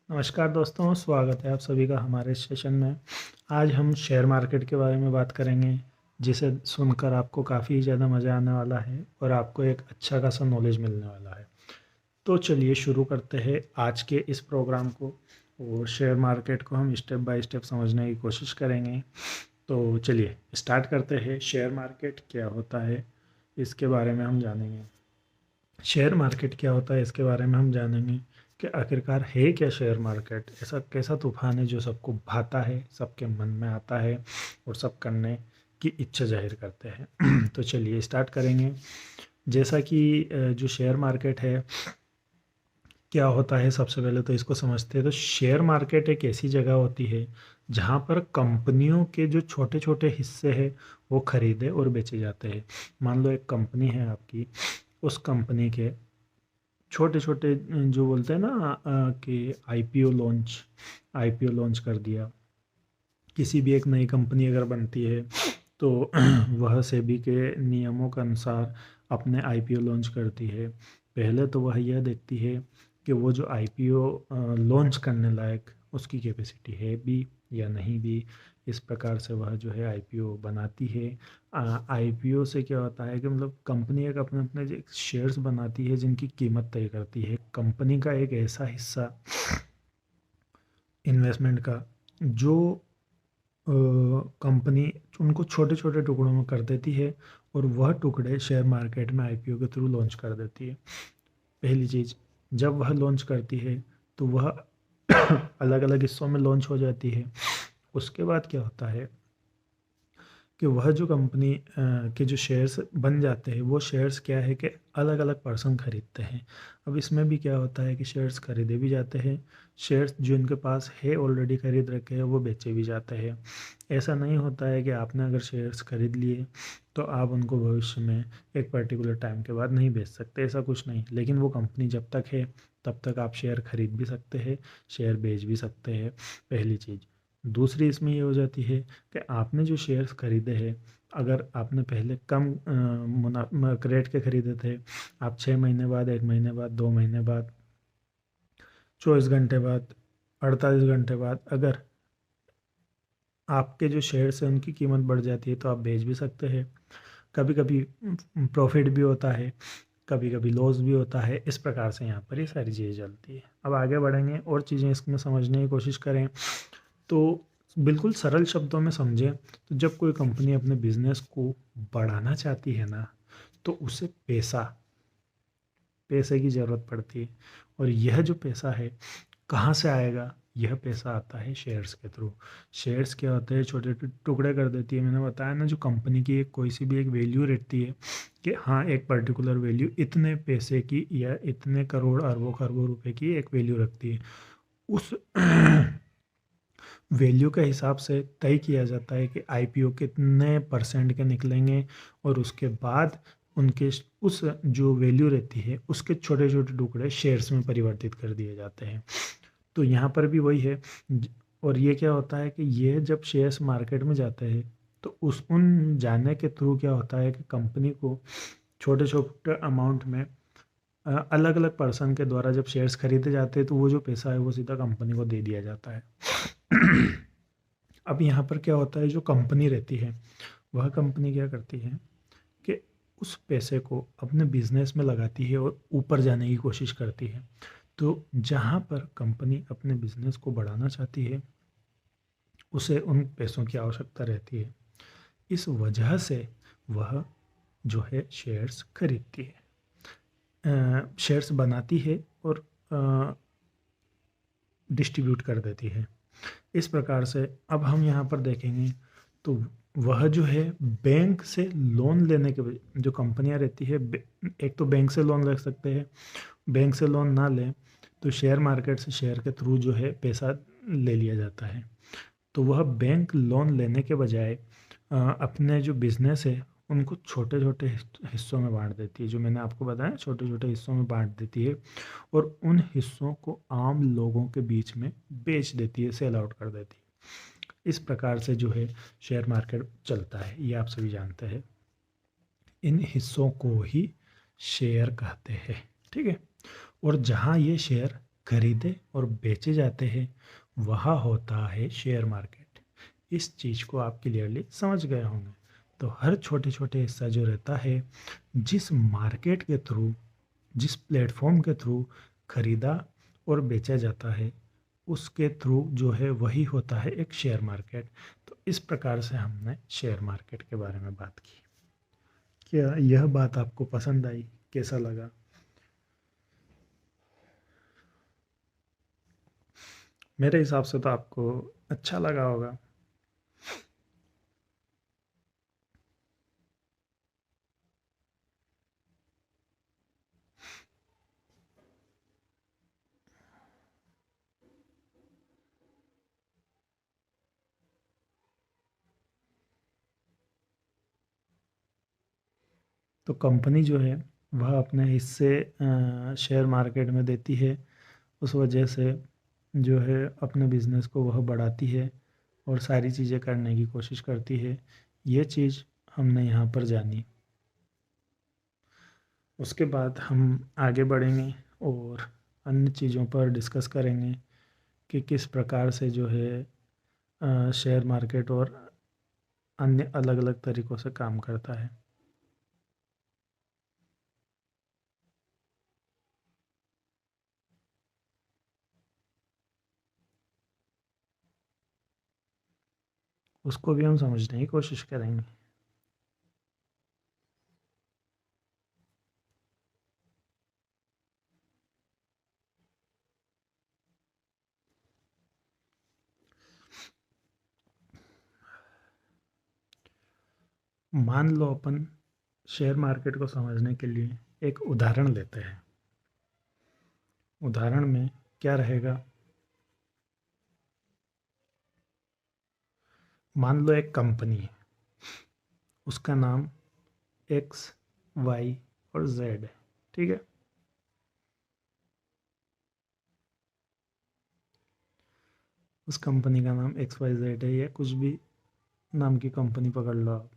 नमस्कार दोस्तों, स्वागत है आप सभी का हमारे सेशन में। आज हम शेयर मार्केट के बारे में बात करेंगे, जिसे सुनकर आपको काफ़ी ज़्यादा मज़ा आने वाला है और आपको एक अच्छा खासा नॉलेज मिलने वाला है। तो चलिए शुरू करते हैं आज के इस प्रोग्राम को और शेयर मार्केट को हम स्टेप बाय स्टेप समझने की कोशिश करेंगे। तो चलिए स्टार्ट करते हैं। शेयर मार्केट क्या होता है, इसके बारे में हम जानेंगे। शेयर मार्केट क्या होता है, इसके बारे में हम जानेंगे कि आखिरकार है क्या शेयर मार्केट। ऐसा कैसा तूफान है जो सबको भाता है, सबके मन में आता है और सब करने की इच्छा जाहिर करते हैं। तो चलिए स्टार्ट करेंगे। जैसा कि जो शेयर मार्केट है क्या होता है, सबसे पहले तो इसको समझते हैं। तो शेयर मार्केट एक ऐसी जगह होती है जहाँ पर कंपनियों के जो छोटे छोटे हिस्से हैं वो खरीदे और बेचे जाते हैं। मान लो एक कंपनी है आपकी, उस कंपनी के छोटे छोटे जो बोलते हैं ना कि आईपीओ लॉन्च कर दिया। किसी भी एक नई कंपनी अगर बनती है तो वह सेबी के नियमों के अनुसार अपने आईपीओ लॉन्च करती है। पहले तो वह यह देखती है कि वो जो आईपीओ लॉन्च करने लायक उसकी कैपेसिटी है भी या नहीं भी। इस प्रकार से वह जो है आईपीओ बनाती है। आईपीओ से क्या होता है कि मतलब कंपनी एक अपने अपने शेयर्स बनाती है जिनकी कीमत तय करती है। कंपनी का एक ऐसा हिस्सा इन्वेस्टमेंट का जो कंपनी उनको छोटे छोटे टुकड़ों में कर देती है और वह टुकड़े शेयर मार्केट में आईपीओ के थ्रू लॉन्च कर देती है। पहली चीज़, जब वह लॉन्च करती है तो वह अलग अलग हिस्सों में लॉन्च हो जाती है। उसके बाद क्या होता है कि वह जो कंपनी के जो शेयर्स बन जाते हैं वो शेयर्स क्या है कि अलग अलग पर्सन खरीदते हैं। अब इसमें भी क्या होता है कि शेयर्स खरीदे भी जाते हैं, शेयर्स जो इनके पास है ऑलरेडी खरीद रखे हैं वो बेचे भी जाते हैं। ऐसा नहीं होता है कि आपने अगर शेयर्स खरीद लिए तो आप उनको भविष्य में एक पर्टिकुलर टाइम के बाद नहीं बेच सकते, ऐसा कुछ नहीं। लेकिन वो कंपनी जब तक है तब तक आप शेयर खरीद भी सकते हैं, शेयर बेच भी सकते हैं, पहली चीज़। दूसरी इसमें ये हो जाती है कि आपने जो शेयर्स खरीदे हैं, अगर आपने पहले कम रेट के खरीदे थे, आप 6 महीने बाद, 1 महीने बाद, 2 महीने बाद, 24 घंटे बाद, 48 घंटे बाद अगर आपके जो शेयर्स हैं उनकी कीमत बढ़ जाती है तो आप बेच भी सकते हैं। कभी कभी प्रॉफिट भी होता है, कभी कभी लॉस भी होता है। इस प्रकार से यहाँ पर ये सारी चीज़ें चलती है। अब आगे बढ़ेंगे और चीज़ें इसमें समझने की कोशिश करें। तो बिल्कुल सरल शब्दों में समझें तो जब कोई कंपनी अपने बिजनेस को बढ़ाना चाहती है ना, तो उसे पैसे की ज़रूरत पड़ती है। और यह जो पैसा है कहाँ से आएगा? यह पैसा आता है शेयर्स के थ्रू। शेयर्स क्या होते हैं, छोटे छोटे टुकड़े कर देती है। मैंने बताया ना, जो कंपनी की एक कोई सी भी एक वैल्यू रहती है कि हाँ एक पर्टिकुलर वैल्यू इतने पैसे की या इतने करोड़ अरबों खरबों रुपए की एक वैल्यू रखती है। उस वैल्यू के हिसाब से तय किया जाता है कि आईपीओ कितने परसेंट के निकलेंगे और उसके बाद उनके उस जो वैल्यू रहती है उसके छोटे छोटे टुकड़े शेयर्स में परिवर्तित कर दिए जाते हैं। तो यहाँ पर भी वही है। और ये क्या होता है कि ये जब शेयर्स मार्केट में जाते हैं तो उस उन जाने के थ्रू क्या होता है कि कंपनी को छोटे छोटे अमाउंट में अलग अलग पर्सन के द्वारा जब शेयर्स खरीदे जाते हैं तो वो जो पैसा है वो सीधा कंपनी को दे दिया जाता है। अब यहाँ पर क्या होता है, जो कंपनी रहती है वह कंपनी क्या करती है कि उस पैसे को अपने बिजनेस में लगाती है और ऊपर जाने की कोशिश करती है। तो जहाँ पर कंपनी अपने बिजनेस को बढ़ाना चाहती है उसे उन पैसों की आवश्यकता रहती है। इस वजह से वह जो है शेयर्स खरीदती है, शेयर्स बनाती है और डिस्ट्रीब्यूट कर देती है। इस प्रकार से अब हम यहाँ पर देखेंगे तो वह जो है बैंक से लोन लेने के जो कंपनियां रहती है, एक तो बैंक से लोन ले सकते हैं, बैंक से लोन ना लें तो शेयर मार्केट से शेयर के थ्रू जो है पैसा ले लिया जाता है। तो वह बैंक लोन लेने के बजाय अपने जो बिजनेस है उनको छोटे छोटे हिस्सों में बांट देती है। जो मैंने आपको बताया, छोटे छोटे हिस्सों में बांट देती है और उन हिस्सों को आम लोगों के बीच में बेच देती है, सेल आउट कर देती है। इस प्रकार से जो है शेयर मार्केट चलता है, ये आप सभी जानते हैं। इन हिस्सों को ही शेयर कहते हैं, ठीक है। और जहाँ ये शेयर खरीदे और बेचे जाते हैं, वह होता है शेयर मार्केट। इस चीज़ को आप क्लियरली समझ गए होंगे। तो हर छोटे छोटे हिस्सा जो रहता है, जिस मार्केट के थ्रू, जिस प्लेटफॉर्म के थ्रू खरीदा और बेचा जाता है, उसके थ्रू जो है वही होता है एक शेयर मार्केट। तो इस प्रकार से हमने शेयर मार्केट के बारे में बात की। क्या यह बात आपको पसंद आई? कैसा लगा? मेरे हिसाब से तो आपको अच्छा लगा होगा। तो कंपनी जो है वह अपने हिस्से शेयर मार्केट में देती है। उस वजह से जो है अपने बिजनेस को वह बढ़ाती है और सारी चीज़ें करने की कोशिश करती है। ये चीज़ हमने यहाँ पर जानी। उसके बाद हम आगे बढ़ेंगे और अन्य चीज़ों पर डिस्कस करेंगे कि किस प्रकार से जो है शेयर मार्केट और अन्य अलग अलग तरीक़ों से काम करता है। उसको भी हम समझने की कोशिश करेंगे। मान लो अपन शेयर मार्केट को समझने के लिए एक उदाहरण लेते हैं। उदाहरण में क्या रहेगा? मान लो एक कंपनी है, उसका नाम एक्स, वाई और जेड है। ठीक है। उस कंपनी का नाम एक्स वाई जेड है, या कुछ भी नाम की कंपनी पकड़ लो आप।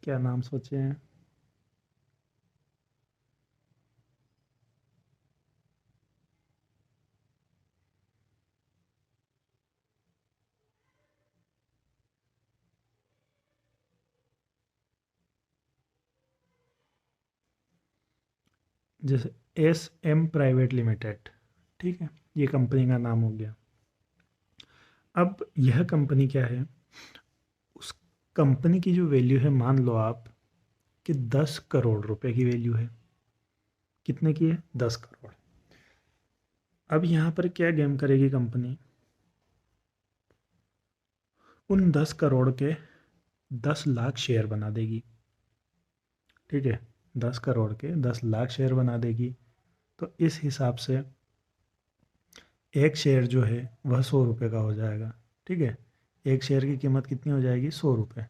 क्या नाम सोचे हैं? जैसे एस एम प्राइवेट लिमिटेड। ठीक है, ये कंपनी का नाम हो गया। अब यह कंपनी क्या है? उस कंपनी की जो वैल्यू है, मान लो आप कि 10 करोड़ रुपए की वैल्यू है। कितने की है? 10 करोड़। अब यहाँ पर क्या गेम करेगी कंपनी? उन 10 करोड़ के 10 लाख शेयर बना देगी। ठीक है, 10 करोड़ के 10 लाख शेयर बना देगी। तो इस हिसाब से एक शेयर जो है वह 100 रुपये का हो जाएगा। ठीक है, एक शेयर की कीमत कितनी हो जाएगी? 100 रुपये।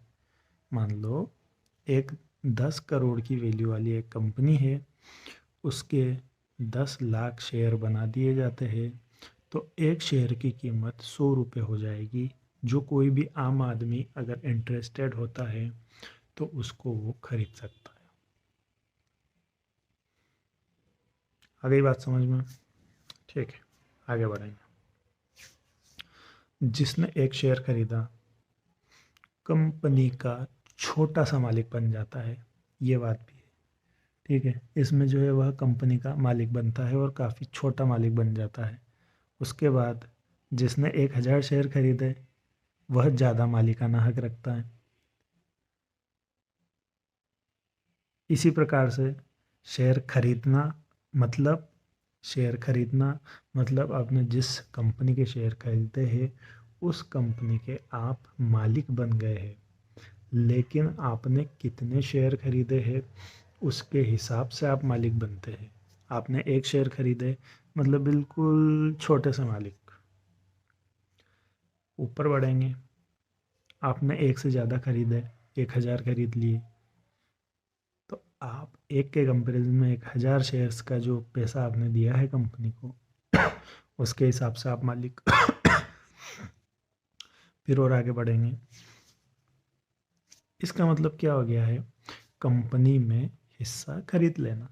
मान लो एक 10 करोड़ की वैल्यू वाली एक कंपनी है, उसके 10 लाख शेयर बना दिए जाते हैं, तो एक शेयर की कीमत 100 रुपये हो जाएगी। जो कोई भी आम आदमी अगर इंटरेस्टेड होता है तो उसको वो खरीद सकता है। आ गई बात समझ में? ठीक है, आगे बढ़ेंगे। जिसने एक शेयर खरीदा, कंपनी का छोटा सा मालिक बन जाता है। ये बात भी है। ठीक है, इसमें जो है वह कंपनी का मालिक बनता है और काफ़ी छोटा मालिक बन जाता है। उसके बाद जिसने 1000 शेयर खरीदे, वह ज़्यादा मालिकाना हक रखता है। इसी प्रकार से शेयर खरीदना मतलब शेयर खरीदना मतलब आपने जिस कंपनी के शेयर खरीदे हैं, उस कंपनी के आप मालिक बन गए हैं। लेकिन आपने कितने शेयर खरीदे हैं, उसके हिसाब से आप मालिक बनते हैं। आपने एक शेयर खरीदे मतलब बिल्कुल छोटे से मालिक। ऊपर बढ़ेंगे, आपने एक से ज़्यादा खरीदे, 1000 खरीद लिए, तो आप एक के कंपैरिजन में 1000 शेयर्स का जो पैसा आपने दिया है कंपनी को, उसके हिसाब से आप मालिक। फिर और आगे बढ़ेंगे। इसका मतलब क्या हो गया है? कंपनी में हिस्सा खरीद लेना।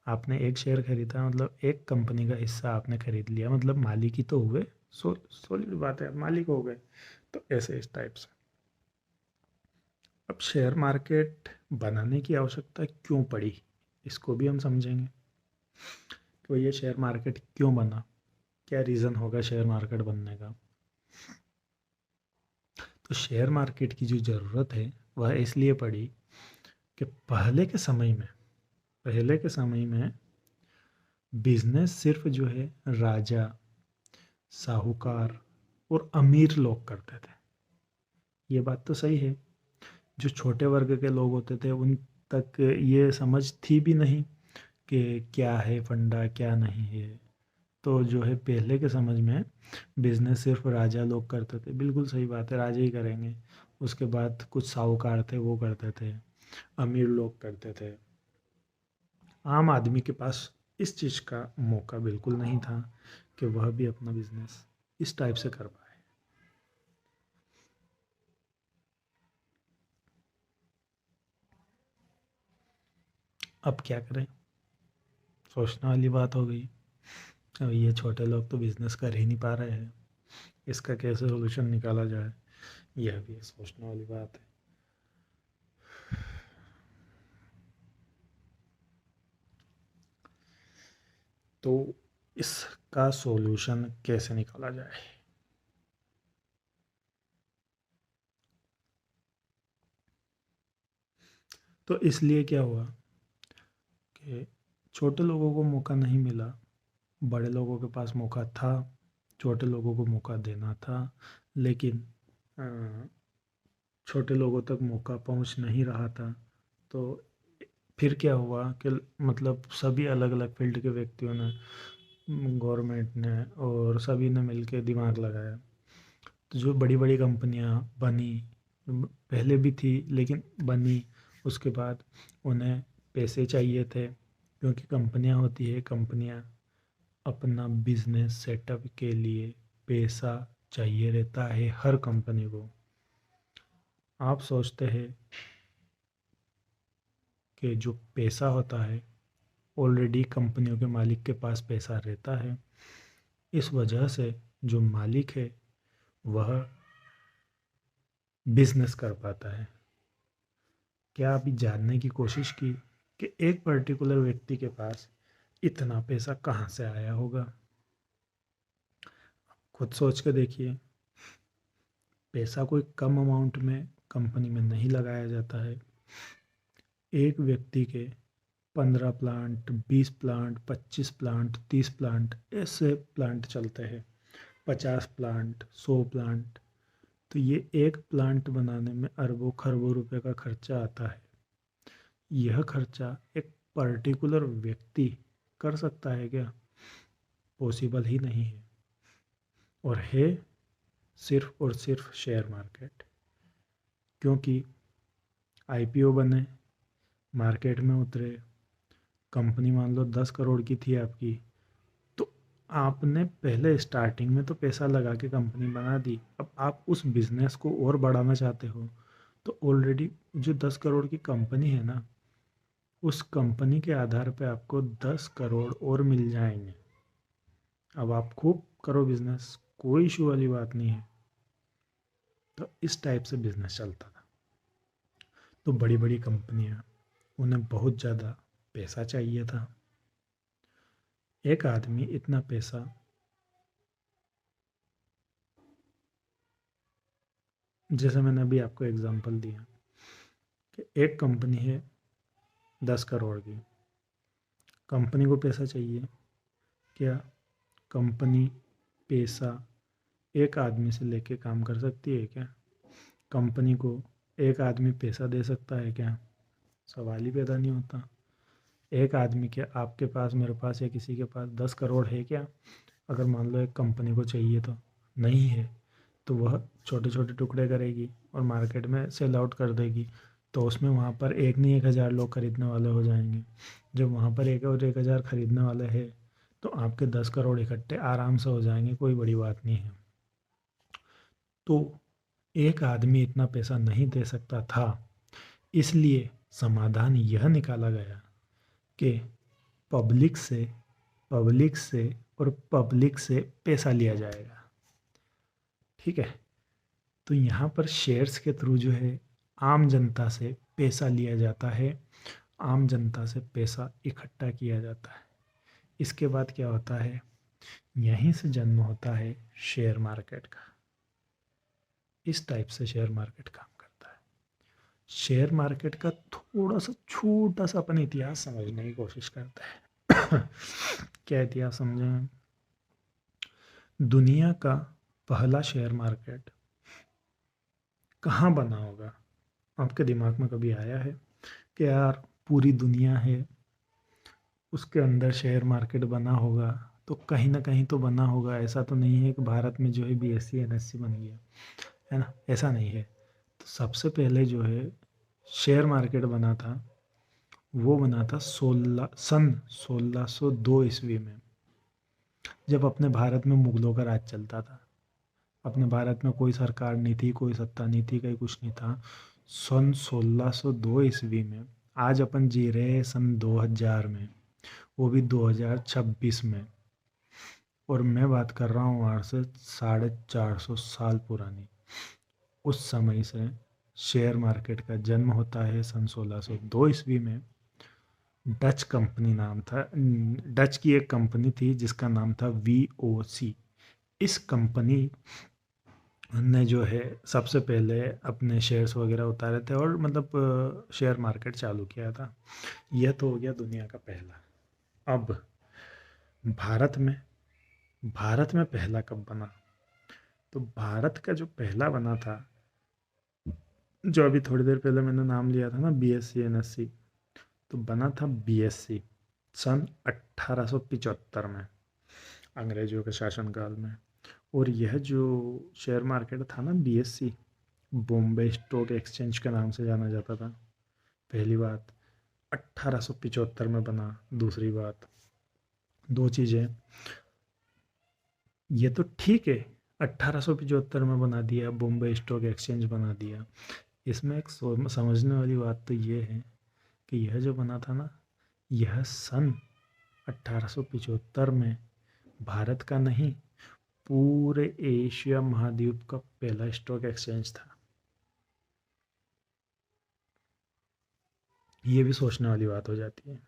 आपने एक शेयर खरीदा मतलब एक कंपनी का हिस्सा आपने खरीद लिया, मतलब मालिक ही तो हुए। सॉलिड बात है, आप मालिक हो गए। तो ऐसे इस टाइप से। अब शेयर मार्केट बनाने की आवश्यकता क्यों पड़ी, इसको भी हम समझेंगे कि ये शेयर मार्केट क्यों बना, क्या रीज़न होगा शेयर मार्केट बनने का। तो शेयर मार्केट की जो ज़रूरत है वह इसलिए पड़ी कि पहले के समय में बिजनेस सिर्फ जो है राजा, साहूकार और अमीर लोग करते थे। ये बात तो सही है। जो छोटे वर्ग के लोग होते थे उन तक ये समझ थी भी नहीं कि क्या है फंडा क्या नहीं है। तो जो है पहले के समझ में बिजनेस सिर्फ राजा लोग करते थे, बिल्कुल सही बात है, राजा ही करेंगे। उसके बाद कुछ साहूकार थे वो करते थे, अमीर लोग करते थे। आम आदमी के पास इस चीज़ का मौका बिल्कुल नहीं था कि वह भी अपना बिजनेस इस टाइप से कर पाए। अब क्या करें, सोचने वाली बात हो गई। अब ये छोटे लोग तो बिजनेस कर ही नहीं पा रहे हैं, इसका कैसे सोल्यूशन निकाला जाए, यह भी एक सोचने वाली बात है। तो इसका सॉल्यूशन कैसे निकाला जाए। तो इसलिए क्या हुआ कि छोटे लोगों को मौका नहीं मिला, बड़े लोगों के पास मौका था, छोटे लोगों को मौका देना था, लेकिन अ, छोटे लोगों तक मौका पहुंच नहीं रहा था। तो फिर क्या हुआ कि मतलब सभी अलग अलग फील्ड के व्यक्तियों ने, गवर्नमेंट ने और सभी ने मिलकर दिमाग लगाया। तो जो बड़ी बड़ी कंपनियां बनी, पहले भी थी लेकिन बनी, उसके बाद उन्हें पैसे चाहिए थे, क्योंकि कंपनियां होती है, कंपनियां अपना बिजनेस सेटअप के लिए पैसा चाहिए रहता है हर कंपनी को। आप सोचते हैं कि जो पैसा होता है ऑलरेडी कंपनियों के मालिक के पास पैसा रहता है, इस वजह से जो मालिक है वह बिजनेस कर पाता है। क्या अभी जानने की कोशिश की कि एक पर्टिकुलर व्यक्ति के पास इतना पैसा कहाँ से आया होगा। खुद सोच के देखिए, पैसा कोई कम अमाउंट में कंपनी में नहीं लगाया जाता है। एक व्यक्ति के 15 प्लांट, 20 प्लांट, 25 प्लांट, 30 प्लांट, ऐसे प्लांट चलते हैं, 50 प्लांट, 100 प्लांट। तो ये एक प्लांट बनाने में अरबों खरबों रुपए का खर्चा आता है। यह खर्चा एक पर्टिकुलर व्यक्ति कर सकता है क्या? पॉसिबल ही नहीं है। और है सिर्फ और सिर्फ शेयर मार्केट। क्योंकि आईपीओ बने, मार्केट में उतरे, कंपनी मान लो 10 करोड़ की थी आपकी, तो आपने पहले स्टार्टिंग में तो पैसा लगा के कंपनी बना दी। अब आप उस बिजनेस को और बढ़ाना चाहते हो, तो ऑलरेडी जो 10 करोड़ की कंपनी है ना, उस कंपनी के आधार पे आपको 10 करोड़ और मिल जाएंगे। अब आप खूब करो बिजनेस, कोई इशू वाली बात नहीं है। तो इस टाइप से बिजनेस चलता था। तो बड़ी बड़ी कंपनियां, उन्हें बहुत ज़्यादा पैसा चाहिए था। एक आदमी इतना पैसा, जैसे मैंने अभी आपको एग्जांपल दिया कि एक कंपनी है 10 करोड़ की, कंपनी को पैसा चाहिए। क्या कंपनी पैसा एक आदमी से लेके काम कर सकती है क्या? कंपनी को एक आदमी पैसा दे सकता है क्या? सवाल ही पैदा नहीं होता। एक आदमी के, आपके पास, मेरे पास या किसी के पास 10 करोड़ है क्या? अगर मान लो एक कंपनी को चाहिए तो नहीं है, तो वह छोटे छोटे टुकड़े करेगी और मार्केट में सेल आउट कर देगी। तो उसमें वहाँ पर एक नहीं 1,000 लोग खरीदने वाले हो जाएंगे। जब वहाँ पर एक और 1,000 खरीदने वाले हैं, तो आपके 10 करोड़ इकट्ठे आराम से हो जाएंगे, कोई बड़ी बात नहीं है। तो एक आदमी इतना पैसा नहीं दे सकता था, इसलिए समाधान यह निकाला गया कि पब्लिक से पब्लिक से और पब्लिक से पैसा लिया जाएगा। ठीक है, तो यहाँ पर शेयर्स के थ्रू जो है आम जनता से पैसा लिया जाता है, आम जनता से पैसा इकट्ठा किया जाता है। इसके बाद क्या होता है, यहीं से जन्म होता है शेयर मार्केट का। इस टाइप से शेयर मार्केट काम करता है। शेयर मार्केट का थोड़ा सा छोटा सा अपन इतिहास समझने की कोशिश करते हैं। क्या इतिहास समझें? दुनिया का पहला शेयर मार्केट कहाँ बना होगा? आपके दिमाग में कभी आया है कि यार पूरी दुनिया है, उसके अंदर शेयर मार्केट बना होगा? तो कहीं ना कहीं तो बना होगा। ऐसा तो नहीं है कि भारत में जो है BSE NSE बन गया, है ना? ऐसा नहीं है। तो सबसे पहले जो है शेयर मार्केट बना था, वो बना था सन 1602 ईस्वी में, जब अपने भारत में मुगलों का राज चलता था। अपने भारत में कोई सरकार नहीं थी, कोई सत्ता नहीं थी, कहीं कुछ नहीं था। सन 1602 ईस्वी में, आज अपन जी रहे हैं सन 2000 में, वो भी 2026 में, और मैं बात कर रहा हूँ आज से 450 साल पुरानी। उस समय से शेयर मार्केट का जन्म होता है सन 1602 ईस्वी में। डच कंपनी नाम था, डच की एक कंपनी थी जिसका नाम था VOC। इस कंपनी ने जो है सबसे पहले अपने शेयर्स वगैरह उतारे थे और मतलब शेयर मार्केट चालू किया था। यह तो हो गया दुनिया का पहला। अब भारत में पहला कब बना? तो भारत का जो पहला बना था, जो अभी थोड़ी देर पहले मैंने नाम लिया था ना, BSE NSE, तो बना था BSE सन 1875 में, अंग्रेजों के शासनकाल में। और यह जो शेयर मार्केट था ना, BSE, बॉम्बे स्टॉक एक्सचेंज के नाम से जाना जाता था। पहली बात 1875 में बना। दूसरी बात, दो चीज़ें, ये तो ठीक है 1875 में बना दिया, बॉम्बे स्टॉक एक्सचेंज बना दिया। इसमें एक समझने वाली बात तो ये है कि यह जो बना था ना, यह सन 1875 में भारत का नहीं, पूरे एशिया महाद्वीप का पहला स्टॉक एक्सचेंज था। ये भी सोचने वाली बात हो जाती है।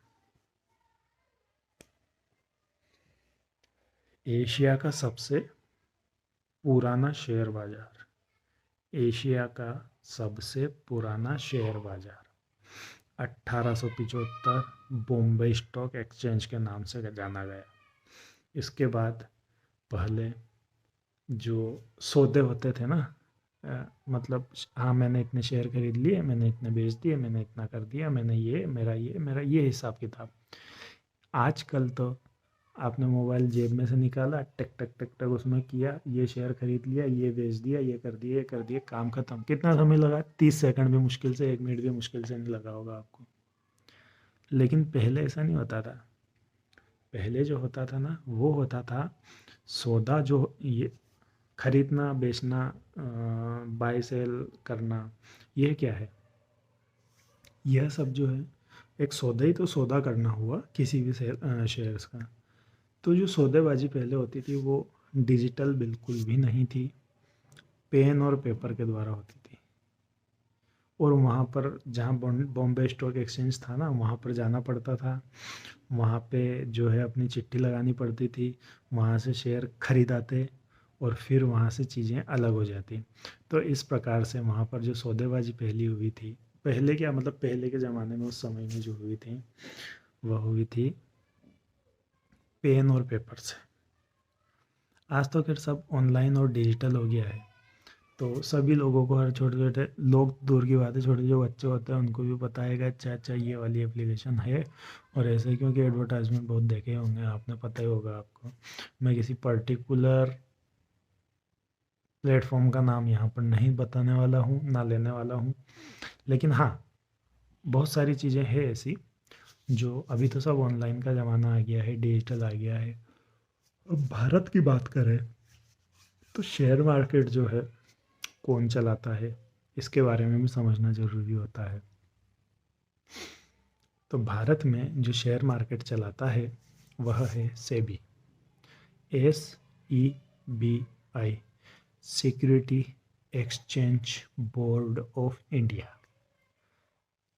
एशिया का सबसे पुराना शेयर बाजार, एशिया का सबसे पुराना शेयर बाजार 1875 बॉम्बे स्टॉक एक्सचेंज के नाम से जाना गया। इसके बाद पहले जो सौदे होते थे ना, मतलब हाँ मैंने इतने शेयर खरीद लिए, मैंने इतने बेच दिए, मैंने इतना कर दिया, मैंने ये मेरा ये हिसाब किताब। आजकल तो आपने मोबाइल जेब में से निकाला, टक टक टक टक उसमें किया, ये शेयर खरीद लिया, ये बेच दिया, ये कर दिया, ये कर दिया, काम खत्म। कितना समय लगा? 30 सेकंड भी मुश्किल से, 1 मिनट भी मुश्किल से नहीं लगा होगा आपको। लेकिन पहले ऐसा नहीं होता था। पहले जो होता था ना, वो होता था सौदा, जो ये खरीदना बेचना, बाय सेल करना, यह क्या है? यह सब जो है एक सौदा ही तो, सौदा करना हुआ किसी भी शेयर्स का। तो जो सौदेबाजी पहले होती थी वो डिजिटल बिल्कुल भी नहीं थी, पेन और पेपर के द्वारा होती थी। और वहाँ पर जहाँ बॉम्बे स्टॉक एक्सचेंज था ना, वहाँ पर जाना पड़ता था, वहाँ पे जो है अपनी चिट्ठी लगानी पड़ती थी, वहाँ से शेयर खरीदाते और फिर वहाँ से चीज़ें अलग हो जाती। तो इस प्रकार से वहाँ पर जो सौदेबाजी पहली हुई थी, पहले क्या मतलब पहले के ज़माने में, उस समय में जो हुई थी, वह हुई थी पेन और पेपर से। आज तो खैर सब ऑनलाइन और डिजिटल हो गया है, तो सभी लोगों को, हर छोटे छोटे लोग दूर की बात है, छोटे जो बच्चे होते हैं उनको भी पता है कि अच्छा अच्छा ये वाली एप्लीकेशन है। और ऐसे क्योंकि एडवर्टाइजमेंट बहुत देखे होंगे आपने, पता ही होगा आपको। मैं किसी पर्टिकुलर प्लेटफॉर्म का नाम यहाँ पर नहीं बताने वाला हूँ, ना लेने वाला हूँ। लेकिन हाँ, बहुत सारी चीज़ें हैं ऐसी जो, अभी तो सब ऑनलाइन का ज़माना आ गया है, डिजिटल आ गया है। अब भारत की बात करें तो शेयर मार्केट जो है कौन चलाता है, इसके बारे में भी समझना ज़रूरी होता है। तो भारत में जो शेयर मार्केट चलाता है वह है SEBI, SEBI, security exchange board of India.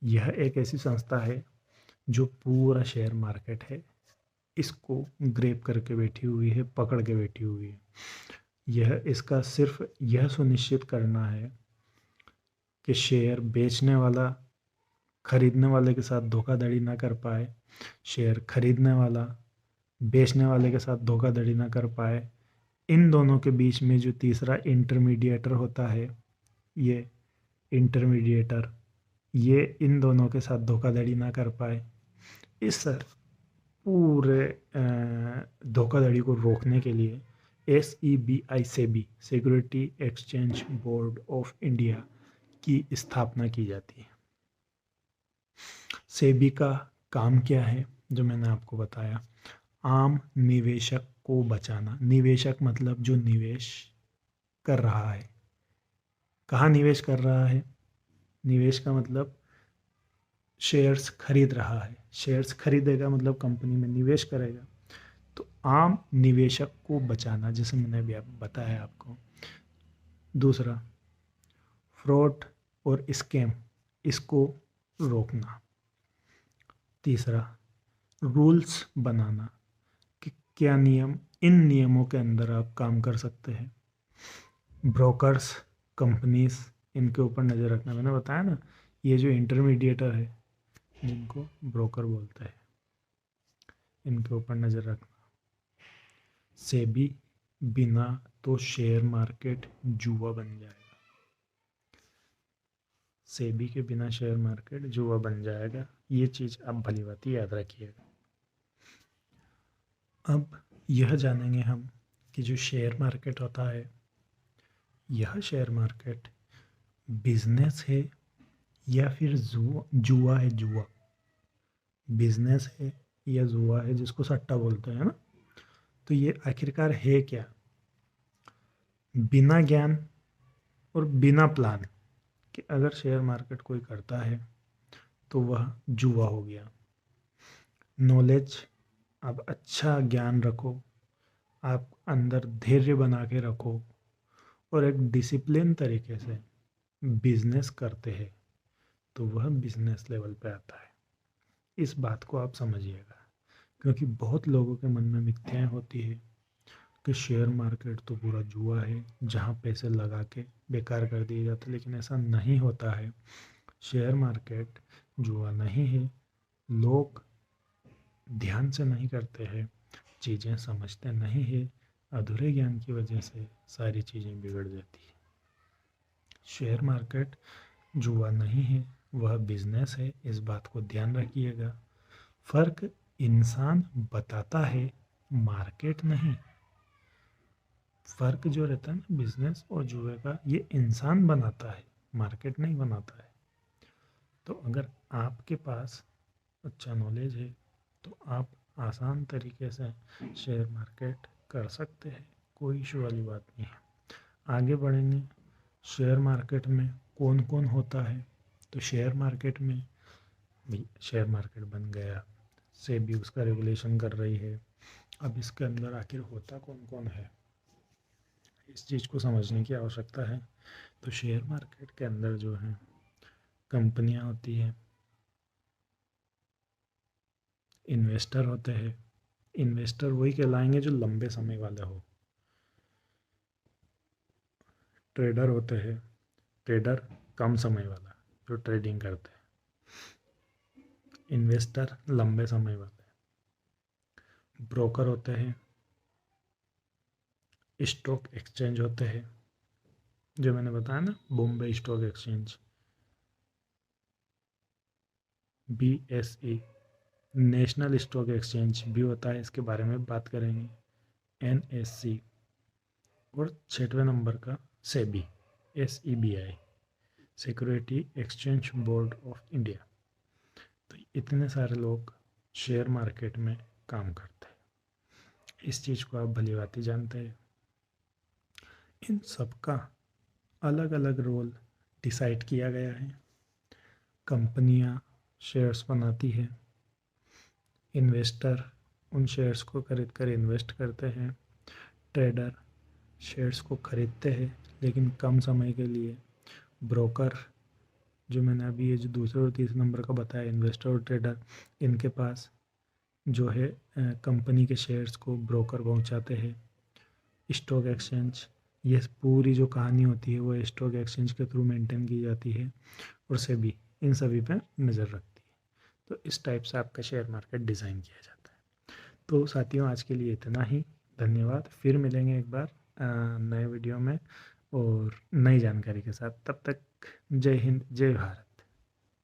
यह एक ऐसी संस्था है जो पूरा शेयर मार्केट है इसको ग्रेप करके बैठी हुई है, पकड़ के बैठी हुई है। यह इसका सिर्फ यह सुनिश्चित करना है कि शेयर बेचने वाला खरीदने वाले के साथ धोखाधड़ी ना कर पाए, शेयर खरीदने वाला बेचने वाले के साथ धोखाधड़ी ना कर पाए। इन दोनों के बीच में जो तीसरा इंटरमीडिएटर होता है, ये इंटरमीडिएटर ये इन दोनों के साथ धोखाधड़ी ना कर पाए। इस पूरे धोखाधड़ी को रोकने के लिए SEBI SEBI, security exchange board of India की स्थापना की जाती है। सेबी का काम क्या है जो मैंने आपको बताया, आम निवेशक को बचाना। निवेशक मतलब जो निवेश कर रहा है, कहाँ निवेश कर रहा है, निवेश का मतलब शेयर्स खरीद रहा है, शेयर्स खरीदेगा मतलब कंपनी में निवेश करेगा। तो आम निवेशक को बचाना, जैसे मैंने अभी बताया आपको। दूसरा, फ्रॉड और स्कैम, इसको रोकना। तीसरा, रूल्स बनाना कि क्या नियम, इन नियमों के अंदर आप काम कर सकते हैं। ब्रोकर्स, कंपनीज, इनके ऊपर नज़र रखना। मैंने बताया ना, ये जो इंटरमीडिएटर है जिनको ब्रोकर बोलते हैं, इनके ऊपर नज़र रखना। सेबी बिना तो शेयर मार्केट जुआ बन जाएगा, सेबी के बिना शेयर मार्केट जुआ बन जाएगा। ये चीज़ आप भली बात याद रखिएगा। अब यह जानेंगे हम कि जो शेयर मार्केट होता है, यह शेयर मार्केट बिजनेस है या फिर जुआ है। जुआ बिजनेस है या जुआ है, जिसको सट्टा बोलते हैं ना। तो ये आखिरकार है क्या? बिना ज्ञान और बिना प्लान कि अगर शेयर मार्केट कोई करता है तो वह जुआ हो गया। नॉलेज, आप अच्छा ज्ञान रखो, आप अंदर धैर्य बना के रखो और एक डिसिप्लिन तरीके से बिजनेस करते हैं तो वह बिजनेस लेवल पे आता है। इस बात को आप समझिएगा, क्योंकि बहुत लोगों के मन में मिथ्याएं होती है कि शेयर मार्केट तो पूरा जुआ है जहां पैसे लगा के बेकार कर दिए जाते, लेकिन ऐसा नहीं होता है। शेयर मार्केट जुआ नहीं है। लोग ध्यान से नहीं करते हैं, चीज़ें समझते नहीं है, अधूरे ज्ञान की वजह से सारी चीज़ें बिगड़ जाती है। शेयर मार्केट जुआ नहीं है, वह बिजनेस है, इस बात को ध्यान रखिएगा। फर्क इंसान बताता है, मार्केट नहीं। फर्क जो रहता है ना बिजनेस और जुए का, ये इंसान बनाता है, मार्केट नहीं बनाता है। तो अगर आपके पास अच्छा नॉलेज है तो आप आसान तरीके से शेयर मार्केट कर सकते हैं, कोई इशू वाली बात नहीं है। आगे बढ़ेंगे, शेयर मार्केट में कौन कौन होता है। तो शेयर मार्केट में भी शेयर मार्केट बन गया, सेबी उसका रेगुलेशन कर रही है। अब इसके अंदर आखिर होता कौन कौन है, इस चीज़ को समझने की आवश्यकता है। तो शेयर मार्केट के अंदर जो है कंपनियां होती हैं, इन्वेस्टर होते हैं। इन्वेस्टर वही कहलाएंगे जो लंबे समय वाले हो। ट्रेडर होते हैं, ट्रेडर कम समय वाला जो ट्रेडिंग करते हैं। इन्वेस्टर लंबे समय वाले। ब्रोकर होते हैं, स्टॉक एक्सचेंज होते हैं, जो मैंने बताया ना, Bombay stock exchange, BSE, national stock exchange भी होता है, इसके बारे में बात करेंगे। NSE और 6वें नंबर का SEBI, SEBI, security exchange board of India. तो इतने सारे लोग शेयर मार्केट में काम करते हैं, इस चीज़ को आप भली भांति जानते हैं। इन सबका अलग अलग रोल डिसाइड किया गया है। कंपनियां शेयर्स बनाती है, इन्वेस्टर उन शेयर्स को खरीद कर इन्वेस्ट करते हैं। ट्रेडर शेयर्स को खरीदते हैं लेकिन कम समय के लिए। ब्रोकर, जो मैंने अभी ये जो दूसरे और तीसरे नंबर का बताया, इन्वेस्टर और ट्रेडर, इनके पास जो है कंपनी के शेयर्स को ब्रोकर पहुंचाते हैं। स्टॉक एक्सचेंज, ये पूरी जो कहानी होती है वो स्टॉक एक्सचेंज के थ्रू मेंटेन की जाती है और सेबी इन सभी पे नज़र रखती है। तो इस टाइप से आपका शेयर मार्केट डिज़ाइन किया जाता है। तो साथियों, आज के लिए इतना ही। धन्यवाद। फिर मिलेंगे एक बार नए वीडियो में और नई जानकारी के साथ। तब तक जय हिंद, जय भारत।